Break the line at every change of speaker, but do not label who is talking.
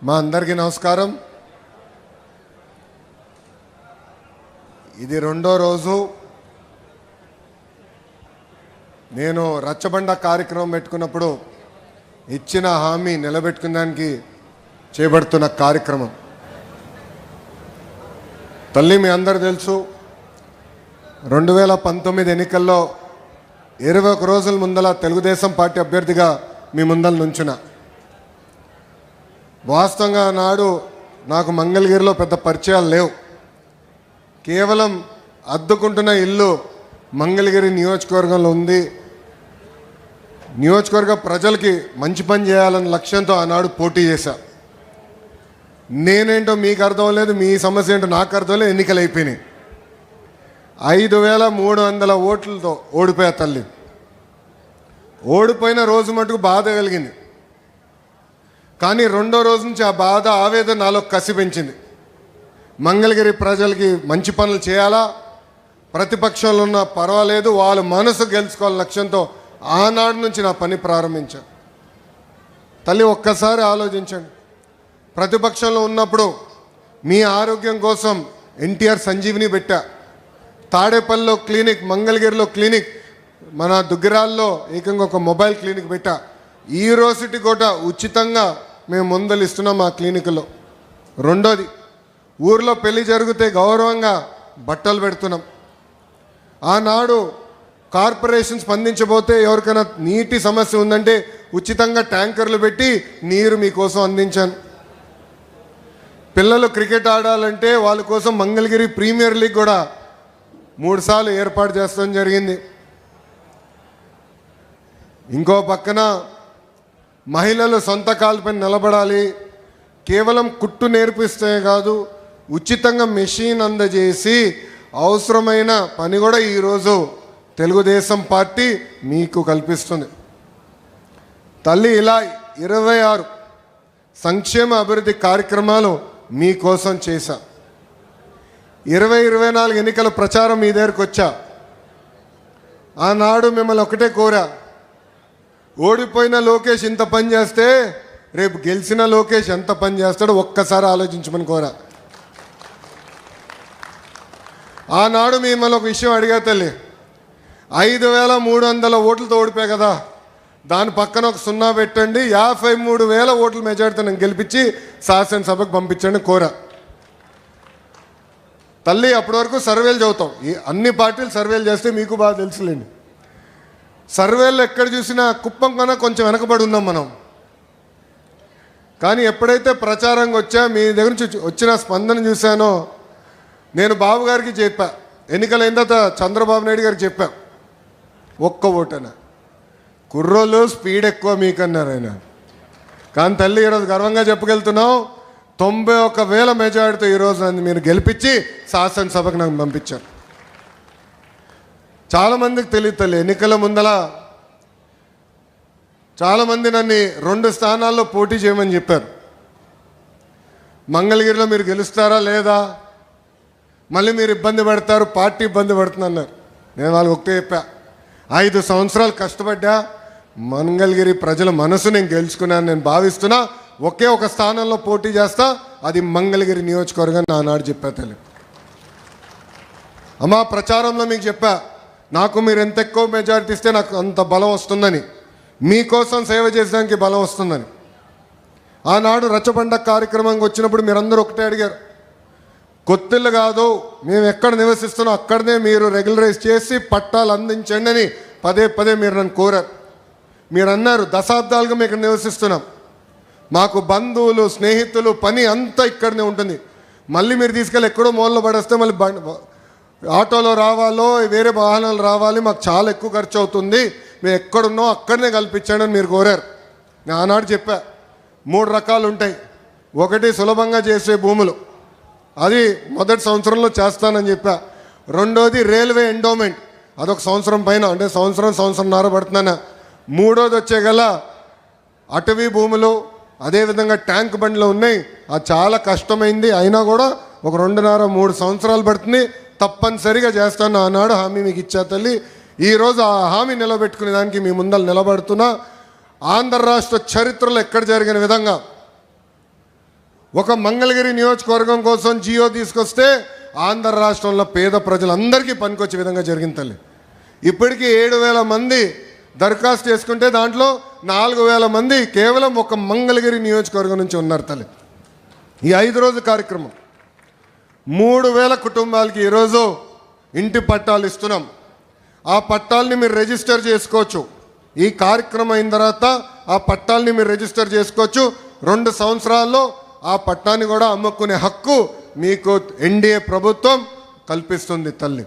మా అందరికీ నమస్కారం. ఇది రెండో రోజు నేను రచ్చబండ కార్యక్రమం పెట్టుకున్నప్పుడు ఇచ్చిన హామీ నిలబెట్టుకునేదానికి చేపడుతున్న కార్యక్రమం. తల్లి మీ అందరు తెలుసు, 2019 ఎన్నికల్లో 21 రోజుల ముందల తెలుగుదేశం పార్టీ అభ్యర్థిగా మీ ముందల నుంచున్నా. వాస్తవంగా నాడు నాకు మంగళగిరిలో పెద్ద పరిచయాలు లేవు. కేవలం అద్దుకుంటున్న ఇల్లు మంగళగిరి నియోజకవర్గంలో ఉంది. నియోజకవర్గ ప్రజలకి మంచి పని చేయాలన్న లక్ష్యంతో ఆనాడు పోటీ చేశా. నేనేంటో మీకు అర్థం లేదు, మీ సమస్య ఏంటో నాకు అర్థం లేదు. ఎన్నికలు అయిపోయినాయి. 5300 ఓట్లతో ఓడిపోయా తల్లి. ఓడిపోయిన రోజు మటుకు బాధ కలిగింది. కానీ రెండో రోజు నుంచి ఆ బాధ, ఆవేదన నాలో కసి పెంచింది. మంగళగిరి ప్రజలకి మంచి పనులు చేయాలా, ప్రతిపక్షంలో ఉన్న పర్వాలేదు, వాళ్ళ మనసు గెలుచుకోవాలని లక్ష్యంతో ఆనాడు నుంచి నా పని ప్రారంభించాను. తల్లి ఒక్కసారి ఆలోచించండి. ప్రతిపక్షంలో ఉన్నప్పుడు మీ ఆరోగ్యం కోసం ఎన్టీఆర్ సంజీవిని పెట్టా, తాడేపల్లిలో క్లినిక్, మంగళగిరిలో క్లినిక్, మన దుగ్గిరాల్లో ఏకంగా ఒక మొబైల్ క్లినిక్ పెట్టా. ఈ రోజుటి కూడా ఉచితంగా మేము మందులు ఇస్తున్నాం మా క్లినిక్లో. రెండోది, ఊర్లో పెళ్లి జరిగితే గౌరవంగా బట్టలు పెడుతున్నాం. ఆనాడు కార్పొరేషన్ స్పందించబోతే ఎవరికైనా నీటి సమస్య ఉందంటే ఉచితంగా ట్యాంకర్లు పెట్టి నీరు మీకోసం అందించాను. పిల్లలు క్రికెట్ ఆడాలంటే వాళ్ళ కోసం మంగళగిరి ప్రీమియర్ లీగ్ కూడా 3 సార్లు ఏర్పాటు చేస్తాం జరిగింది. ఇంకో పక్కన మహిళలు సొంత కాళ్ళపై నిలబడాలి, కేవలం కుట్టు నేర్పిస్తే కాదు, ఉచితంగా మెషిన్ అందజేసి అవసరమైన పని కూడా ఈరోజు తెలుగుదేశం పార్టీ మీకు కల్పిస్తుంది. తల్లి ఇలా 26 సంక్షేమ అభివృద్ధి కార్యక్రమాలు మీకోసం చేశా. 2024 ఎన్నికల ప్రచారం మీ దగ్గరకు వచ్చా. ఆనాడు మిమ్మల్ని ఒకటే కోరా, ఓడిపోయిన లోకేష్ ఇంత పని చేస్తే రేపు గెలిచిన లోకేష్ ఎంత పని చేస్తాడో ఒక్కసారి ఆలోచించమని కోరా. ఆనాడు మిమ్మల్ని ఒక విషయం అడిగా తల్లి, 5300 ఓట్లతో ఓడిపోయా కదా, దాని పక్కన ఒక 0 పెట్టండి, 53,000 ఓట్ల మెజార్టీతో నేను గెలిపించి శాసనసభకు పంపించండి కోరా. తల్లి అప్పటి వరకు సర్వేలు చదువుతాం, అన్ని పార్టీలు సర్వేలు చేస్తే మీకు బాగా తెలుసులేండి. సర్వేలు ఎక్కడ చూసినా కుప్పం కన్నా కొంచెం వెనకబడి ఉన్నాం మనం. కానీ ఎప్పుడైతే ప్రచారంగా వచ్చా, మీ దగ్గర నుంచి వచ్చిన స్పందన చూశానో, నేను బాబు గారికి చెప్పా, ఎన్నికలైన తర్వాత చంద్రబాబు నాయుడు గారికి చెప్పా, ఒక్క ఓటనా కుర్రోళ్ళు స్పీడ్ ఎక్కువ మీకన్నారు ఆయన. కానీ తల్లి ఈరోజు గర్వంగా చెప్పగలుగుతున్నాం, 91,000 మెజార్టీతో ఈరోజు నన్ను మీరు గెలిపించి శాసనసభకు నాకు పంపించారు. చాలామందికి తెలియదు తల్లి, ఎన్నికల ముందల చాలామంది నన్ను 2 స్థానాల్లో పోటీ చేయమని చెప్పారు. మంగళగిరిలో మీరు గెలుస్తారా లేదా, మళ్ళీ మీరు ఇబ్బంది పడతారు, పార్టీ ఇబ్బంది పడుతుంది అన్నారు. నేను వాళ్ళకి ఒకటే చెప్పా, 5 సంవత్సరాలు కష్టపడ్డా, మంగళగిరి ప్రజల మనసు నేను గెలుచుకున్నాను నేను భావిస్తున్నా. ఒకే ఒక స్థానంలో పోటీ చేస్తా, అది మంగళగిరి నియోజకవర్గం నానాడు చెప్పా తల్లి. అమ్మా ప్రచారంలో మీకు చెప్పా, నాకు మీరు ఎంత ఎక్కువ మెజారిటీ ఇస్తే నాకు అంత బలం వస్తుందని, మీకోసం సేవ చేసేదానికి బలం వస్తుందని. ఆనాడు రచ్చబండ కార్యక్రమంకి వచ్చినప్పుడు మీరందరూ ఒకటే అడిగారు, కొత్తిల్లు కాదు, మేము ఎక్కడ నివసిస్తున్నాం అక్కడనే మీరు రెగ్యులరైజ్ చేసి పట్టాలు అందించండి అని పదే మీరు నన్ను కోరారు. మీరు అన్నారు, దశాబ్దాలుగా మేము ఇక్కడ నివసిస్తున్నాం, మాకు బంధువులు స్నేహితులు పని అంతా ఇక్కడనే ఉంటుంది, మళ్ళీ మీరు తీసుకెళ్ళి ఎక్కడో మూలలో పడేస్తే మళ్ళీ ఆటోలో రావాలో వేరే వాహనాలు రావాలి, మాకు చాలా ఎక్కువ ఖర్చు అవుతుంది, మేము ఎక్కడున్నాం అక్కడనే కల్పించండి అని మీరు కోరారు. నేను ఆనాడు చెప్పా, 3 రకాలు ఉంటాయి. ఒకటి సులభంగా చేసే భూములు, అది మొదటి సంవత్సరంలో చేస్తానని చెప్పా. రెండోది రైల్వే ఎండోమెంట్, అదొక సంవత్సరం పైన, అంటే సంవత్సరంన్నర పడుతున్నాను. మూడోది వచ్చే గల అటవీ భూములు, అదేవిధంగా ట్యాంక్ బండ్లు ఉన్నాయి, అది చాలా కష్టమైంది, అయినా కూడా ఒక 2.5-3 సంవత్సరాలు పడుతుంది, తప్పనిసరిగా చేస్తాను ఆనాడు హామీ మీకు ఇచ్చా తల్లి. ఈరోజు ఆ హామీ నిలబెట్టుకునే దానికి మీ ముందర నిలబడుతున్నా. ఆంధ్ర రాష్ట్ర చరిత్రలో ఎక్కడ జరిగిన విధంగా ఒక మంగళగిరి నియోజకవర్గం కోసం జియో తీసుకొస్తే ఆంధ్ర రాష్ట్రంలో పేద ప్రజలందరికీ పనికొచ్చే విధంగా జరిగింది తల్లి. ఇప్పటికీ 7,000 మంది దరఖాస్తు చేసుకుంటే దాంట్లో 4,000 మంది కేవలం ఒక మంగళగిరి నియోజకవర్గం నుంచి ఉన్నారు తల్లి. ఈ 5 రోజు కార్యక్రమం 3,000 కుటుంబాలకి ఈరోజు ఇంటి పట్టాలు ఇస్తున్నాం. ఆ పట్టాలని మీరు రిజిస్టర్ చేసుకోవచ్చు. ఈ కార్యక్రమం అయిన తర్వాత ఆ పట్టాలని మీరు రిజిస్టర్ చేసుకోవచ్చు. 2 సంవత్సరాల్లో ఆ పట్టాన్ని కూడా అమ్ముకునే హక్కు మీకు ఎన్డీఏ ప్రభుత్వం కల్పిస్తుంది తల్లి.